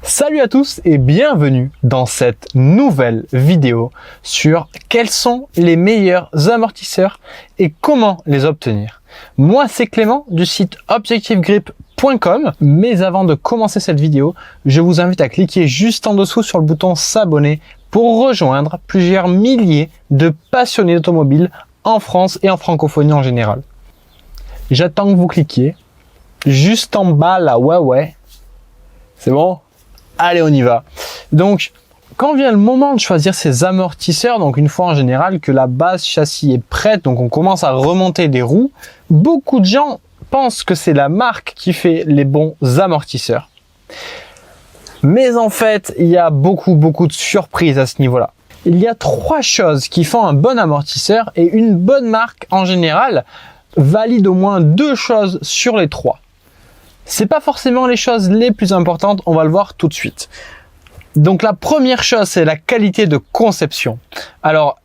Salut à tous et bienvenue dans cette nouvelle vidéo sur quels sont les meilleurs amortisseurs et comment les obtenir. Moi c'est Clément du site objectivegrip.com, mais avant de commencer cette vidéo, je vous invite à cliquer juste en dessous sur le bouton s'abonner pour rejoindre plusieurs milliers de passionnés d'automobile en France et en francophonie en général. J'attends que vous cliquiez juste en bas là, ouais, c'est bon? Allez, on y va. Donc, quand vient le moment de choisir ses amortisseurs, donc une fois en général que la base châssis est prête, donc on commence à remonter des roues, beaucoup de gens pensent que c'est la marque qui fait les bons amortisseurs. Mais en fait, il y a beaucoup de surprises à ce niveau-là. Il y a 3 choses qui font un bon amortisseur et une bonne marque en général valide au moins 2 choses sur les 3. C'est pas forcément les choses les plus importantes, on va le voir tout de suite. Donc la première chose, c'est la qualité de conception. Alors,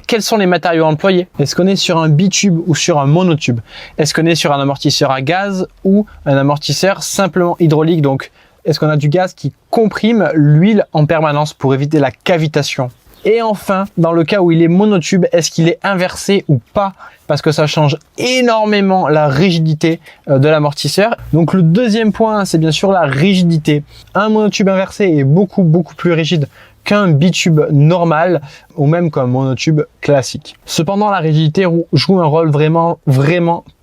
quels sont les matériaux employés? Est-ce qu'on est sur un bitube ou sur un monotube? Est-ce qu'on est sur un amortisseur à gaz ou un amortisseur simplement hydraulique? Donc, est-ce qu'on a du gaz qui comprime l'huile en permanence pour éviter la cavitation? Et enfin, dans le cas où il est monotube, est-ce qu'il est inversé ou pas? Parce que ça change énormément la rigidité de l'amortisseur. Donc le deuxième point, c'est bien sûr la rigidité. Un monotube inversé est beaucoup plus rigide qu'un bitube normal ou même qu'un monotube classique. Cependant, la rigidité joue un rôle vraiment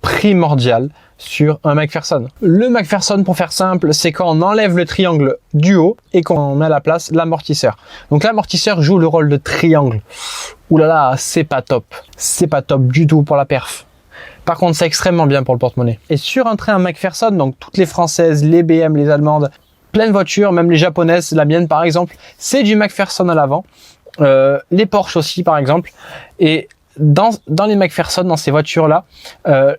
primordial sur un McPherson. Le McPherson, pour faire simple, c'est quand on enlève le triangle du haut et qu'on met à la place l'amortisseur. Donc l'amortisseur joue le rôle de triangle. Ouh là là, c'est pas top. C'est pas top du tout pour la perf. Par contre, c'est extrêmement bien pour le porte-monnaie. Et sur un train McPherson, donc toutes les françaises, les BM, les allemandes, plein de voitures, même les japonaises, la mienne par exemple, c'est du McPherson à l'avant. Les Porsche aussi par exemple. Et dans les McPherson, dans ces voitures-là,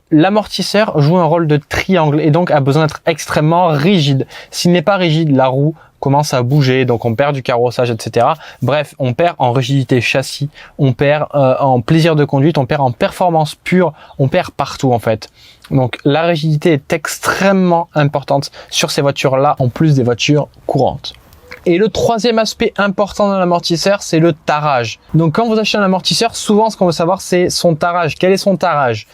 l'amortisseur joue un rôle de triangle et donc a besoin d'être extrêmement rigide. S'il n'est pas rigide, la roue commence à bouger, donc on perd du carrossage, etc. Bref, on perd en rigidité châssis, on perd en plaisir de conduite, on perd en performance pure, on perd partout en fait. Donc la rigidité est extrêmement importante sur ces voitures-là, en plus des voitures courantes. Et le troisième aspect important d'un amortisseur, c'est le tarage. Donc quand vous achetez un amortisseur, souvent ce qu'on veut savoir, c'est son tarage. Quel est son tarage?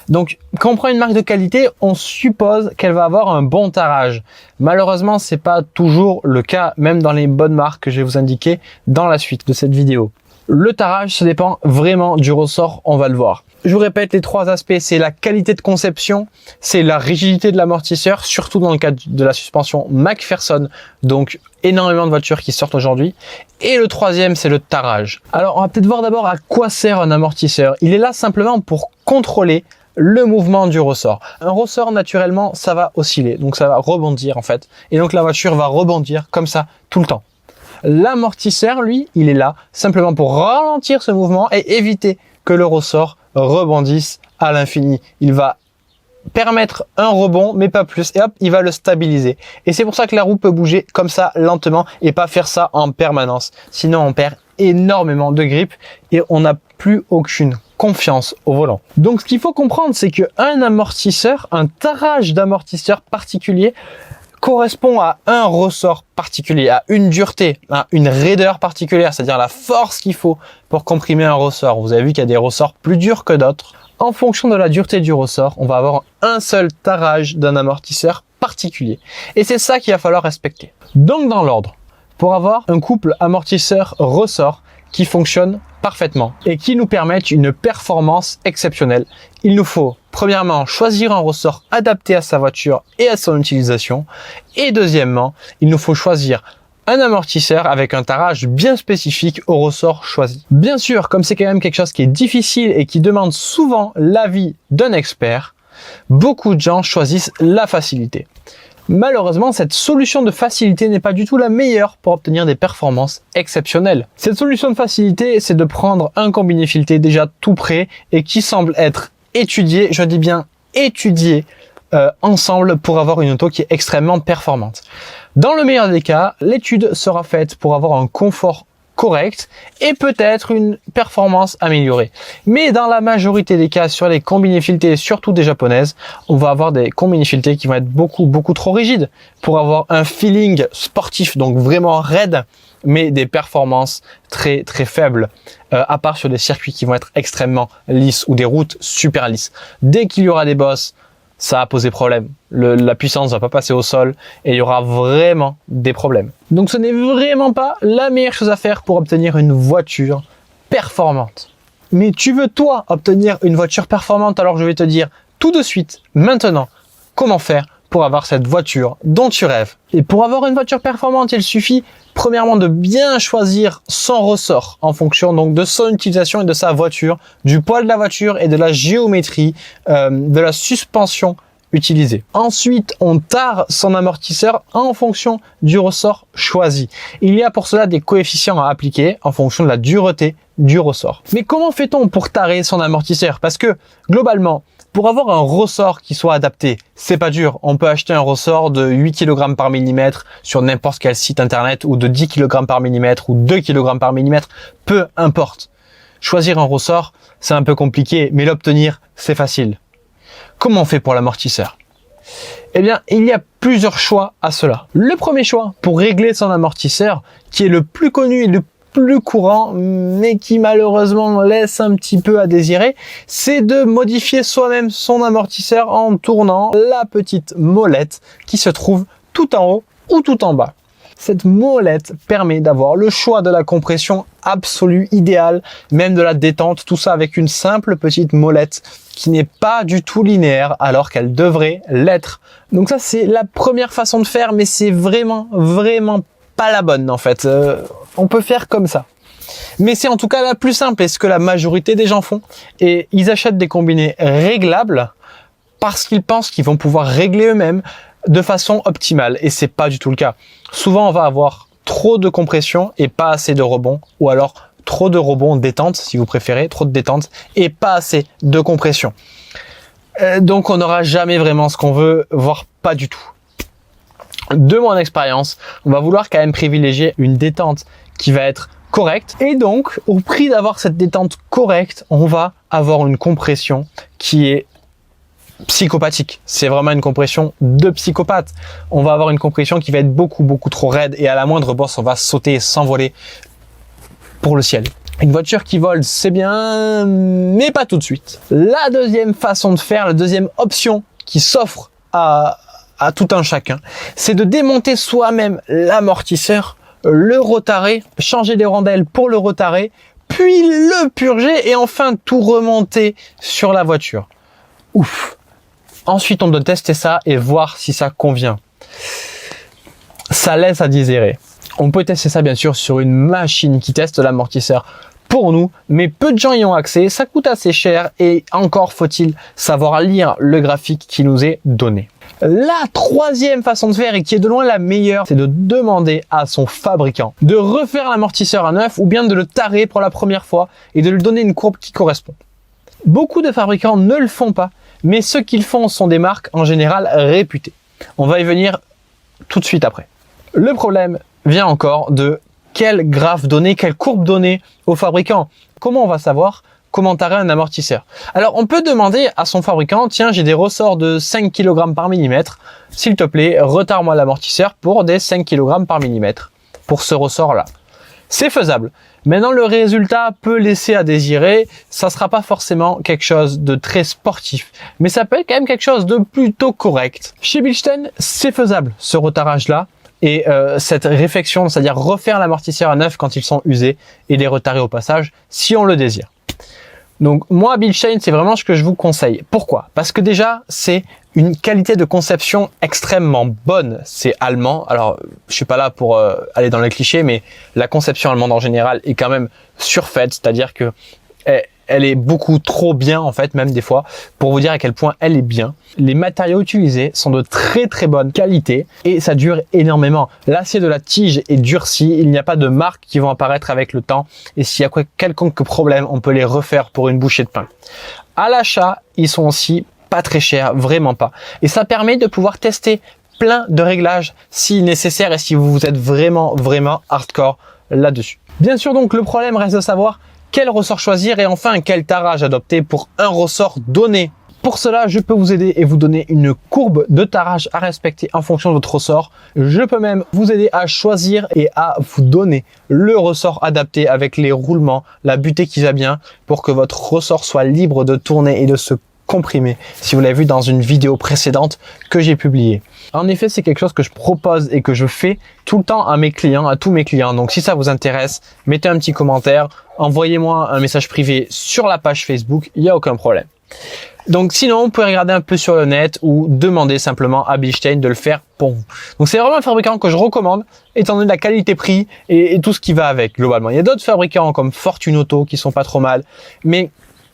Donc quand on prend une marque de qualité, on suppose qu'elle va avoir un bon tarage. Malheureusement, c'est pas toujours le cas, même dans les bonnes marques que je vais vous indiquer dans la suite de cette vidéo. Le tarage, ça dépend vraiment du ressort, on va le voir. Je vous répète, les 3 aspects, c'est la qualité de conception, c'est la rigidité de l'amortisseur, surtout dans le cadre de la suspension McPherson, donc énormément de voitures qui sortent aujourd'hui. Et le troisième, c'est le tarage. Alors, on va peut-être voir d'abord à quoi sert un amortisseur. Il est là simplement pour contrôler le mouvement du ressort. Un ressort, naturellement, ça va osciller, donc ça va rebondir en fait. Et donc la voiture va rebondir comme ça tout le temps. L'amortisseur, lui, il est là simplement pour ralentir ce mouvement et éviter que le ressort rebondisse à l'infini. Il va permettre un rebond, mais pas plus. Et hop, il va le stabiliser. Et c'est pour ça que la roue peut bouger comme ça, lentement, et pas faire ça en permanence. Sinon, on perd énormément de grip et on n'a plus aucune confiance au volant. Donc, ce qu'il faut comprendre, c'est qu'un amortisseur, un tarage d'amortisseur particulier, correspond à un ressort particulier, à une dureté, à une raideur particulière, c'est-à-dire la force qu'il faut pour comprimer un ressort. Vous avez vu qu'il y a des ressorts plus durs que d'autres. En fonction de la dureté du ressort, on va avoir un seul tarage d'un amortisseur particulier. Et c'est ça qu'il va falloir respecter. Donc dans l'ordre, pour avoir un couple amortisseur-ressort qui fonctionne parfaitement et qui nous permettent une performance exceptionnelle, il nous faut premièrement choisir un ressort adapté à sa voiture et à son utilisation, et deuxièmement, il nous faut choisir un amortisseur avec un tarage bien spécifique au ressort choisi. Bien sûr, comme c'est quand même quelque chose qui est difficile et qui demande souvent l'avis d'un expert, beaucoup de gens choisissent la facilité. Malheureusement, cette solution de facilité n'est pas du tout la meilleure pour obtenir des performances exceptionnelles. Cette solution de facilité, c'est de prendre un combiné fileté déjà tout prêt et qui semble être étudié, je dis bien étudié, ensemble pour avoir une auto qui est extrêmement performante. Dans le meilleur des cas, l'étude sera faite pour avoir un confort correcte et peut-être une performance améliorée. Mais dans la majorité des cas, sur les combinés filetés, surtout des japonaises, on va avoir des combinés filetés qui vont être beaucoup trop rigides pour avoir un feeling sportif, donc vraiment raide, mais des performances très faibles, à part sur des circuits qui vont être extrêmement lisses ou des routes super lisses. Dès qu'il y aura des bosses, ça va poser problème. La puissance va pas passer au sol et il y aura vraiment des problèmes. Donc ce n'est vraiment pas la meilleure chose à faire pour obtenir une voiture performante. Mais tu veux toi obtenir une voiture performante, alors je vais te dire tout de suite, maintenant, comment faire pour avoir cette voiture dont tu rêves. Et pour avoir une voiture performante, il suffit premièrement de bien choisir son ressort en fonction donc de son utilisation et de sa voiture, du poids de la voiture et de la géométrie, de la suspension utilisée. Ensuite, on tare son amortisseur en fonction du ressort choisi. Il y a pour cela des coefficients à appliquer en fonction de la dureté du ressort. Mais comment fait-on pour tarer son amortisseur? Parce que globalement, pour avoir un ressort qui soit adapté, c'est pas dur. On peut acheter un ressort de 8 kg par millimètre sur n'importe quel site internet ou de 10 kg par millimètre ou 2 kg par millimètre, peu importe. Choisir un ressort, c'est un peu compliqué, mais l'obtenir, c'est facile. Comment on fait pour l'amortisseur? Eh bien, il y a plusieurs choix à cela. Le premier choix pour régler son amortisseur, qui est le plus connu et le plus courant, mais qui malheureusement laisse un petit peu à désirer, c'est de modifier soi-même son amortisseur en tournant la petite molette qui se trouve tout en haut ou tout en bas. Cette molette permet d'avoir le choix de la compression absolue, idéale, même de la détente, tout ça avec une simple petite molette qui n'est pas du tout linéaire alors qu'elle devrait l'être. Donc ça, c'est la première façon de faire, mais c'est vraiment pas la bonne en fait. On peut faire comme ça. Mais c'est en tout cas la plus simple et ce que la majorité des gens font. Et ils achètent des combinés réglables parce qu'ils pensent qu'ils vont pouvoir régler eux-mêmes de façon optimale. Et c'est pas du tout le cas. Souvent, on va avoir trop de compression et pas assez de rebond. Ou alors trop de rebond détente, si vous préférez, trop de détente et pas assez de compression. Donc on n'aura jamais vraiment ce qu'on veut, voire pas du tout. De mon expérience, on va vouloir quand même privilégier une détente qui va être correcte. Et donc, au prix d'avoir cette détente correcte, on va avoir une compression qui est psychopathique. C'est vraiment une compression de psychopathe. On va avoir une compression qui va être beaucoup trop raide et à la moindre bosse, on va sauter et s'envoler pour le ciel. Une voiture qui vole, c'est bien, mais pas tout de suite. La deuxième façon de faire, la deuxième option qui s'offre à tout un chacun, c'est de démonter soi-même l'amortisseur, le retarer, changer les rondelles pour le retarer, puis le purger et enfin tout remonter sur la voiture. Ouf. Ensuite, on doit tester ça et voir si ça convient. Ça laisse à désirer. On peut tester ça bien sûr sur une machine qui teste l'amortisseur pour nous, mais peu de gens y ont accès, ça coûte assez cher et encore faut-il savoir lire le graphique qui nous est donné. La troisième façon de faire et qui est de loin la meilleure, c'est de demander à son fabricant de refaire l'amortisseur à neuf ou bien de le tarer pour la première fois et de lui donner une courbe qui correspond. Beaucoup de fabricants ne le font pas, mais ceux qui le font sont des marques en général réputées. On va y venir tout de suite après. Le problème vient encore de quel graphe donner, quelle courbe donner au fabricant. Comment on va savoir comment tarer un amortisseur? Alors, on peut demander à son fabricant, tiens, j'ai des ressorts de 5 kg par millimètre. S'il te plaît, retare-moi l'amortisseur pour des 5 kg par millimètre. Pour ce ressort-là. C'est faisable. Maintenant, le résultat peut laisser à désirer. Ça sera pas forcément quelque chose de très sportif. Mais ça peut être quand même quelque chose de plutôt correct. Chez Bilstein, c'est faisable, ce retarage-là. Et cette réflexion, c'est-à-dire refaire l'amortisseur à neuf quand ils sont usés et les retarer au passage, si on le désire. Donc moi, Bilstein, c'est vraiment ce que je vous conseille. Pourquoi? Parce que déjà, c'est une qualité de conception extrêmement bonne. C'est allemand. Alors, je suis pas là pour aller dans les clichés, mais la conception allemande en général est quand même surfaite, c'est-à-dire que elle est beaucoup trop bien en fait, même des fois, pour vous dire à quel point elle est bien. Les matériaux utilisés sont de très bonne qualité et ça dure énormément. L'acier de la tige est durci, il n'y a pas de marques qui vont apparaître avec le temps et s'il y a quelconque problème, on peut les refaire pour une bouchée de pain. À l'achat, ils sont aussi pas très chers, vraiment pas. Et ça permet de pouvoir tester plein de réglages si nécessaire et si vous êtes vraiment hardcore là-dessus. Bien sûr, donc le problème reste de savoir quel ressort choisir et enfin quel tarage adopter pour un ressort donné. Pour cela, je peux vous aider et vous donner une courbe de tarage à respecter en fonction de votre ressort. Je peux même vous aider à choisir et à vous donner le ressort adapté avec les roulements, la butée qui va bien pour que votre ressort soit libre de tourner et de se comprimer, si vous l'avez vu dans une vidéo précédente que j'ai publiée. En effet, c'est quelque chose que je propose et que je fais tout le temps à mes clients, à tous mes clients. Donc si ça vous intéresse, mettez un petit commentaire, envoyez-moi un message privé sur la page Facebook, il n'y a aucun problème. Donc sinon, vous pouvez regarder un peu sur le net ou demander simplement à Bilstein de le faire pour vous. Donc c'est vraiment un fabricant que je recommande, étant donné la qualité-prix et tout ce qui va avec globalement. Il y a d'autres fabricants comme Fortunoto qui sont pas trop mal, mais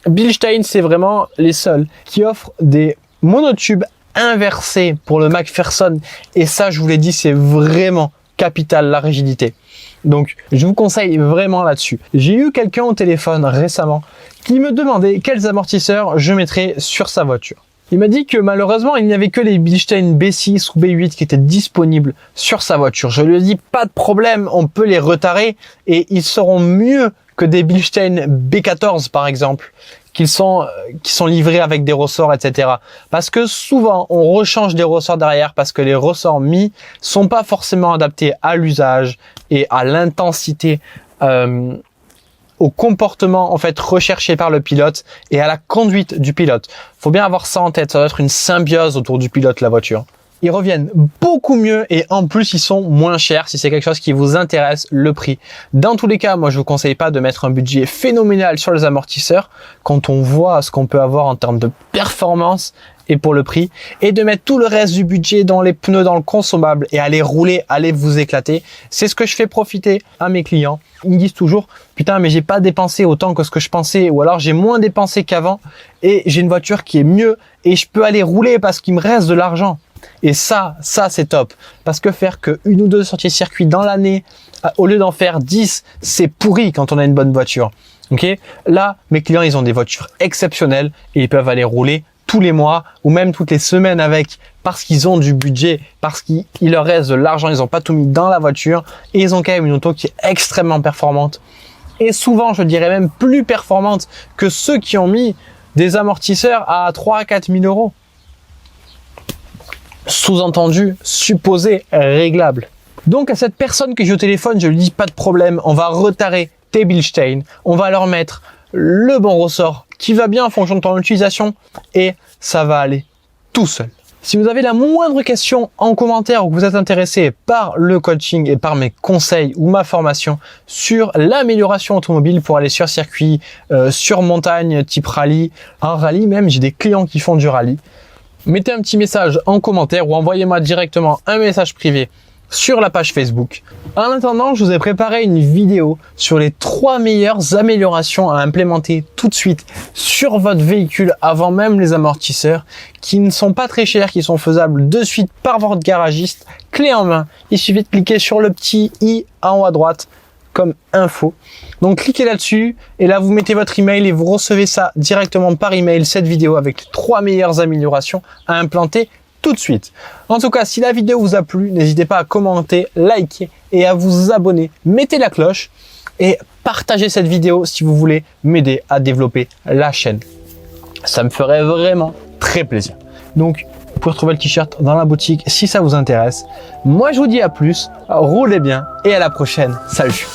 Bilstein, c'est vraiment les seuls qui offrent des monotubes inversés pour le McPherson. Et ça, je vous l'ai dit, c'est vraiment capital, la rigidité. Donc, je vous conseille vraiment là-dessus. J'ai eu quelqu'un au téléphone récemment qui me demandait quels amortisseurs je mettrais sur sa voiture. Il m'a dit que malheureusement, il n'y avait que les Bilstein B6 ou B8 qui étaient disponibles sur sa voiture. Je lui ai dit, pas de problème, on peut les retarer et ils seront mieux que des Bilstein B14 par exemple, qui sont livrés avec des ressorts, etc. Parce que souvent, on rechange des ressorts derrière parce que les ressorts mis sont pas forcément adaptés à l'usage et à l'intensité, au comportement en fait recherché par le pilote et à la conduite du pilote. Faut bien avoir ça en tête, ça doit être une symbiose autour du pilote, la voiture. Ils reviennent beaucoup mieux et en plus ils sont moins chers si c'est quelque chose qui vous intéresse, le prix. Dans tous les cas, moi je vous conseille pas de mettre un budget phénoménal sur les amortisseurs quand on voit ce qu'on peut avoir en termes de performance et pour le prix, et de mettre tout le reste du budget dans les pneus, dans le consommable et aller rouler, aller vous éclater. C'est ce que je fais profiter à mes clients. Ils me disent toujours, putain mais j'ai pas dépensé autant que ce que je pensais, ou alors j'ai moins dépensé qu'avant et j'ai une voiture qui est mieux et je peux aller rouler parce qu'il me reste de l'argent. Et ça c'est top, parce que faire que une ou deux sorties circuit dans l'année au lieu d'en faire 10, c'est pourri quand on a une bonne voiture. Ok, là mes clients ils ont des voitures exceptionnelles et ils peuvent aller rouler tous les mois ou même toutes les semaines avec, parce qu'ils ont du budget, parce qu'il leur reste de l'argent, ils n'ont pas tout mis dans la voiture et ils ont quand même une auto qui est extrêmement performante et souvent je dirais même plus performante que ceux qui ont mis des amortisseurs à 3 à 4 000 euros. Sous-entendu, supposé, réglable. Donc à cette personne que j'ai au téléphone, je lui dis pas de problème, on va retarer tes Bilstein, on va leur mettre le bon ressort qui va bien en fonction de ton utilisation et ça va aller tout seul. Si vous avez la moindre question en commentaire ou que vous êtes intéressé par le coaching et par mes conseils ou ma formation sur l'amélioration automobile pour aller sur circuit, sur montagne type rallye, en rallye même, j'ai des clients qui font du rallye. Mettez un petit message en commentaire ou envoyez-moi directement un message privé sur la page Facebook. En attendant, je vous ai préparé une vidéo sur les 3 meilleures améliorations à implémenter tout de suite sur votre véhicule avant même les amortisseurs, qui ne sont pas très chers, qui sont faisables de suite par votre garagiste, clé en main. Il suffit de cliquer sur le petit i en haut à droite comme info. Donc cliquez là-dessus et là vous mettez votre email et vous recevez ça directement par email, cette vidéo avec les 3 meilleures améliorations à implanter tout de suite. En tout cas, si la vidéo vous a plu, n'hésitez pas à commenter, liker et à vous abonner. Mettez la cloche et partagez cette vidéo si vous voulez m'aider à développer la chaîne. Ça me ferait vraiment très plaisir. Donc, vous pouvez retrouver le t-shirt dans la boutique si ça vous intéresse. Moi, je vous dis à plus, roulez bien et à la prochaine. Salut!